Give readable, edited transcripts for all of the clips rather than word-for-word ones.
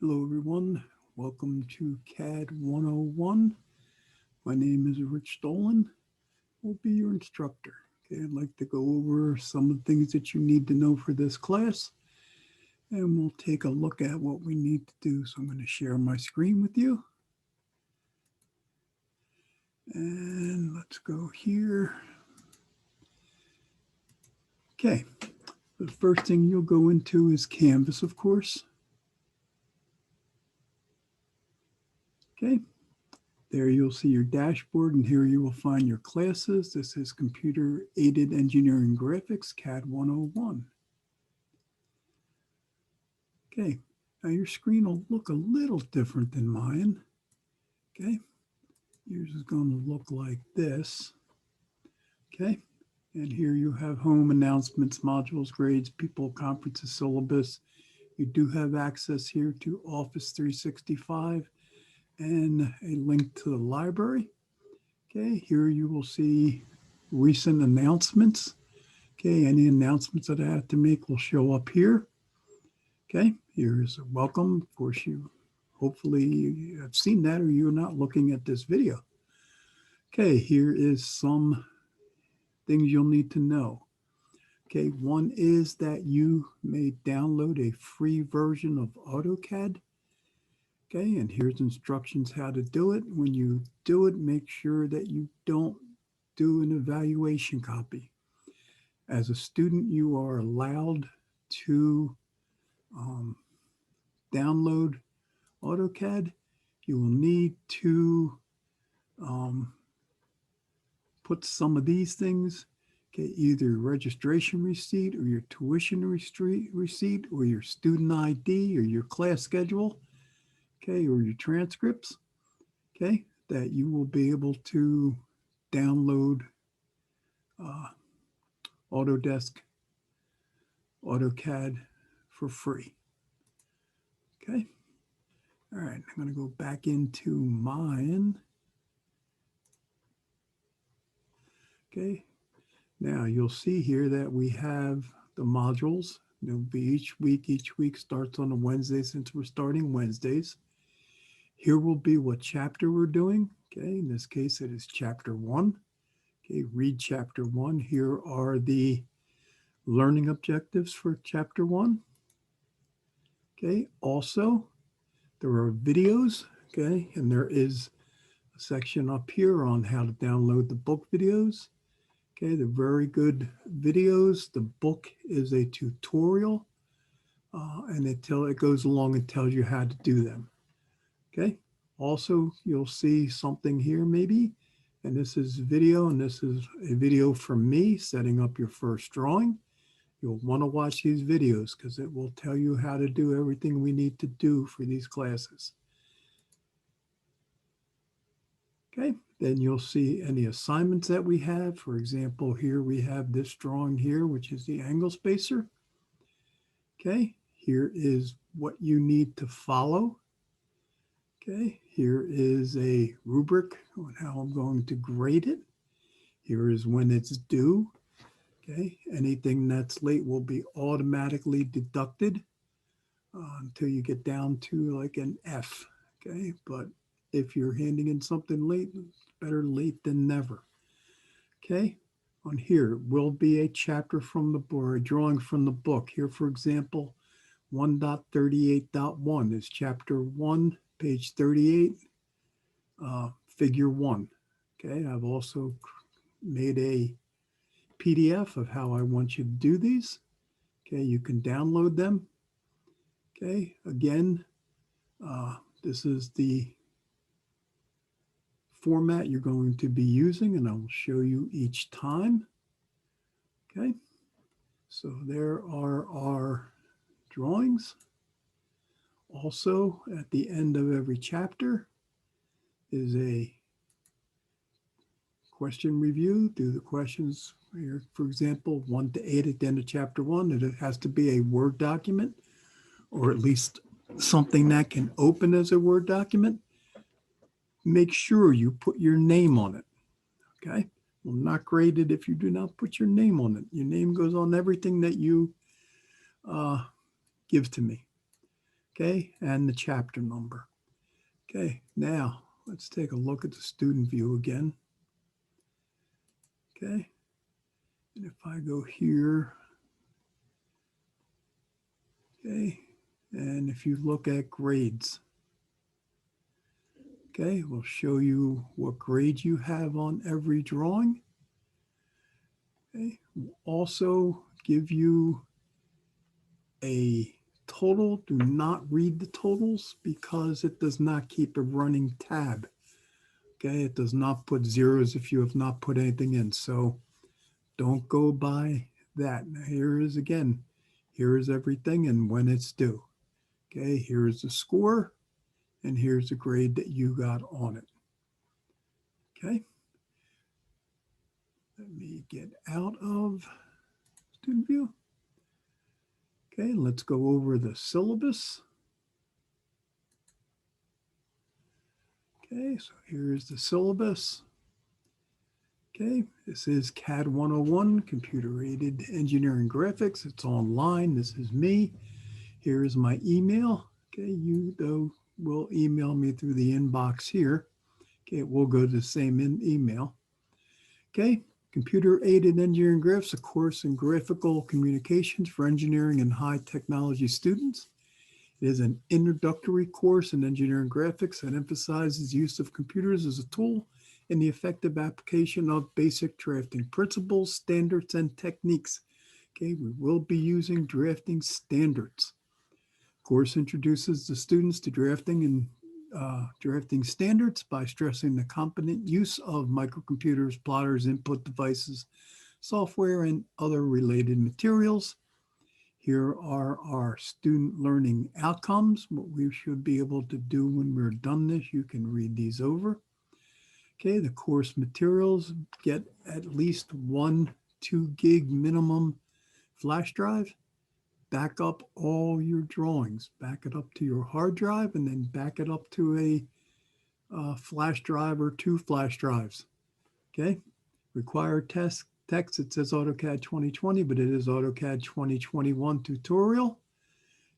Hello everyone, welcome to CAD 101. My name is Rich Stolen. I'll be your instructor. Okay, I'd like to go over some of the things that you need to know for this class, and we'll take a look at what we need to do. So I'm going to share my screen with you. And let's go here. Okay, the first thing you'll go into is Canvas, of course. Okay, there you'll see your dashboard, and here you will find your classes. This is Computer Aided Engineering Graphics, CAD 101. Okay, now your screen will look a little different than mine. Okay, yours is going to look like this. Okay, and here you have home, announcements, modules, grades, people, conferences, syllabus. You do have access here to Office 365 and a link to the library. Okay, here you will see recent announcements. Okay, any announcements that I have to make will show up here. Okay, here's a welcome. Of course, hopefully you have seen that or you're not looking at this video. Okay, here is some things you'll need to know. Okay, one is that you may download a free version of AutoCAD. Okay, and here's instructions how to do it. When you do it, make sure that you don't do an evaluation copy. As a student, you are allowed to download AutoCAD. You will need to put some of these things, okay, either registration receipt or your tuition receipt or your student ID or your class schedule, okay, or your transcripts, okay, that you will be able to download Autodesk AutoCAD for free. Okay. All right, I'm going to go back into mine. Okay. Now you'll see here that we have the modules. It'll be each week. Each week starts on a Wednesday since we're starting Wednesdays. Here will be what chapter we're doing. Okay, in this case, it is chapter 1. Okay, read chapter 1. Here are the learning objectives for chapter 1. Okay, also, there are videos. Okay, and there is a section up here on how to download the book videos. Okay, they're very good videos. The book is a tutorial, and it goes along and tells you how to do them. Okay, also you'll see something here maybe, and this is video, and this is a video from me setting up your first drawing. You'll want to watch these videos because it will tell you how to do everything we need to do for these classes. Okay, then you'll see any assignments that we have. For example, here we have this drawing here, which is the angle spacer. Okay, here is what you need to follow. Okay, here is a rubric on how I'm going to grade it. Here is when it's due. Okay, anything that's late will be automatically deducted until you get down to like an F. Okay, but if you're handing in something late, it's better late than never. Okay, on here will be a chapter from the book, or a drawing from the book. Here, for example, 1.38.1 is chapter 1, page 38, figure 1. Okay, I've also made a PDF of how I want you to do these. Okay, you can download them. Okay, again, this is the format you're going to be using, and I will show you each time. Okay, so there are our drawings. Also, at the end of every chapter is a question review. Do the questions here, for example, 1 to 8 at the end of chapter 1. It has to be a Word document, or at least something that can open as a Word document. Make sure you put your name on it. Okay, will not grade it if you do not put your name on it. Your name goes on everything that you give to me. okay, and the chapter number. Okay, now let's take a look at the student view again. Okay, and if I go here, okay, and if you look at grades, okay, we'll show you what grade you have on every drawing. Okay, we'll also give you a total. Do not read the totals because it does not keep a running tab. Okay, it does not put zeros if you have not put anything in. So don't go by that. Now here is again, here is everything and when it's due. Okay, here's the score and here's the grade that you got on it. Okay, let me get out of student view. Okay, let's go over the syllabus. Okay, so here's the syllabus. Okay, this is CAD 101, Computer-Aided Engineering Graphics. It's online. This is me. Here is my email. Okay, you though will email me through the inbox here. Okay, it will go to the same email. Okay, Computer-Aided Engineering Graphics, a course in graphical communications for engineering and high technology students. It is an introductory course in engineering graphics that emphasizes use of computers as a tool in the effective application of basic drafting principles, standards, and techniques. Okay, we will be using drafting standards. The course introduces the students to drafting and drafting standards by stressing the competent use of microcomputers, plotters, input devices, software, and other related materials. Here are our student learning outcomes, what we should be able to do when we're done this. You can read these over. Okay, the course materials, get at least 1 2 gig minimum flash drive. Back up all your drawings. Back it up to your hard drive and then back it up to a flash drive or 2 flash drives. Okay, required text, it says AutoCAD 2020, but it is AutoCAD 2021 tutorial.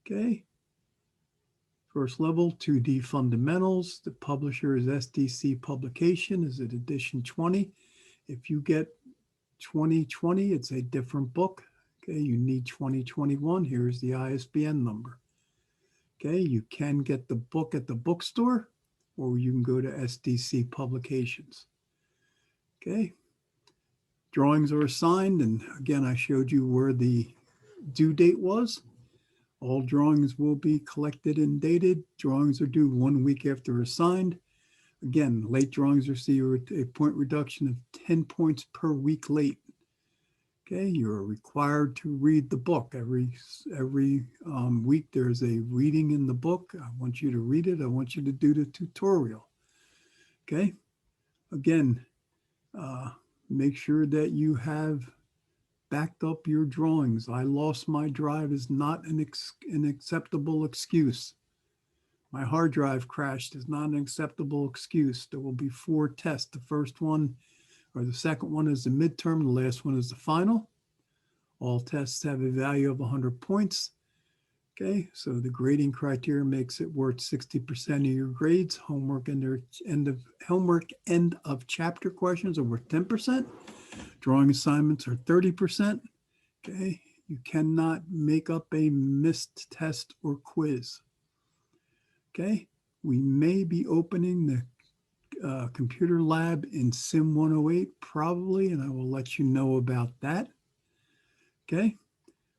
Okay, first level 2D fundamentals. The publisher is SDC Publication. Is it edition 20? If you get 2020, it's a different book. Okay, you need 2021. Here's the ISBN number. Okay, you can get the book at the bookstore or you can go to SDC Publications. Okay, drawings are assigned, and again, I showed you where the due date was. All drawings will be collected and dated. Drawings are due 1 week after assigned. Again, late drawings receive a point reduction of 10 points per week late. Okay, you're required to read the book. Every week there's a reading in the book. I want you to read it. I want you to do the tutorial. Okay, again, make sure that you have backed up your drawings. I lost my drive is not an acceptable excuse. My hard drive crashed is not an acceptable excuse. There will be 4 tests. The first one or the second one is the midterm. The last one is the final. All tests have a value of 100 points. Okay, so the grading criteria makes it worth 60% of your grades. Homework end of chapter questions are worth 10%. Drawing assignments are 30%. Okay, you cannot make up a missed test or quiz. Okay, we may be opening the computer lab in Sim 108 probably, and I will let you know about that. Okay,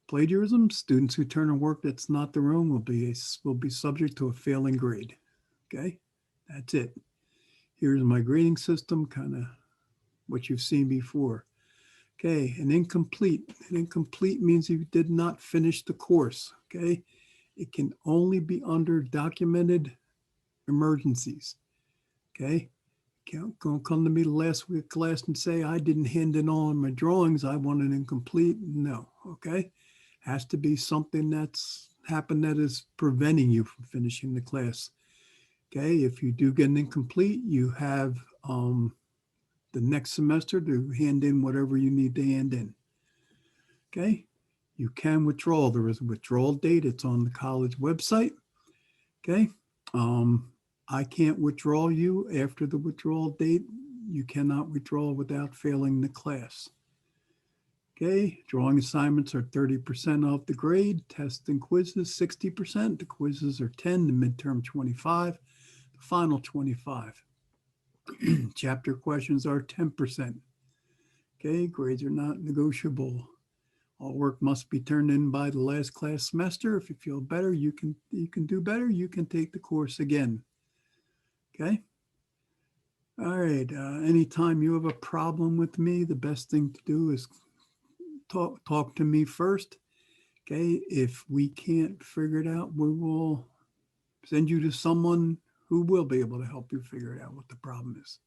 plagiarism, students who turn in work that's not their own will be subject to a failing grade. Okay, that's it. Here's my grading system, kind of what you've seen before. Okay, an incomplete. An incomplete means you did not finish the course. Okay, it can only be under documented emergencies. Okay, don't come to me last week class and say I didn't hand in all my drawings. I want an incomplete. No. Okay, has to be something that's happened that is preventing you from finishing the class. Okay, if you do get an incomplete, you have the next semester to hand in whatever you need to hand in. Okay, you can withdraw. There is a withdrawal date. It's on the college website. Okay. I can't withdraw you after the withdrawal date. You cannot withdraw without failing the class. Okay, drawing assignments are 30% off the grade, tests and quizzes 60%, the quizzes are 10, the midterm 25, the final 25. Chapter questions are 10%. Okay, grades are not negotiable. All work must be turned in by the last class semester. If you feel better, you can do better. You can take the course again. Okay. All right. Anytime you have a problem with me, the best thing to do is talk to me first. Okay. If we can't figure it out, we will send you to someone who will be able to help you figure out what the problem is.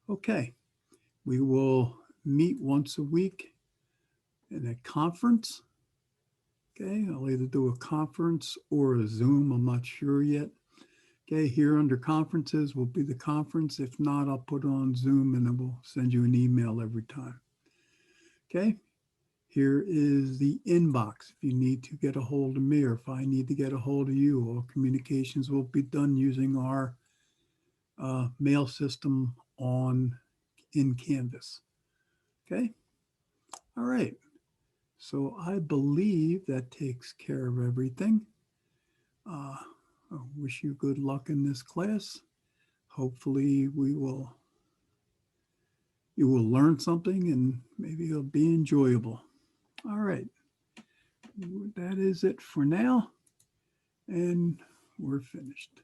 Okay. We will meet once a week in a conference. Okay. I'll either do a conference or a Zoom. I'm not sure yet. Okay. Here under conferences will be the conference. If not, I'll put it on Zoom and then we'll send you an email every time. Okay. Here is the inbox. If you need to get a hold of me or if I need to get a hold of you, all communications will be done using our mail system in Canvas. Okay. All right. So I believe that takes care of everything. I wish you good luck in this class. Hopefully you will learn something and maybe it'll be enjoyable. All right. That is it for now. And we're finished.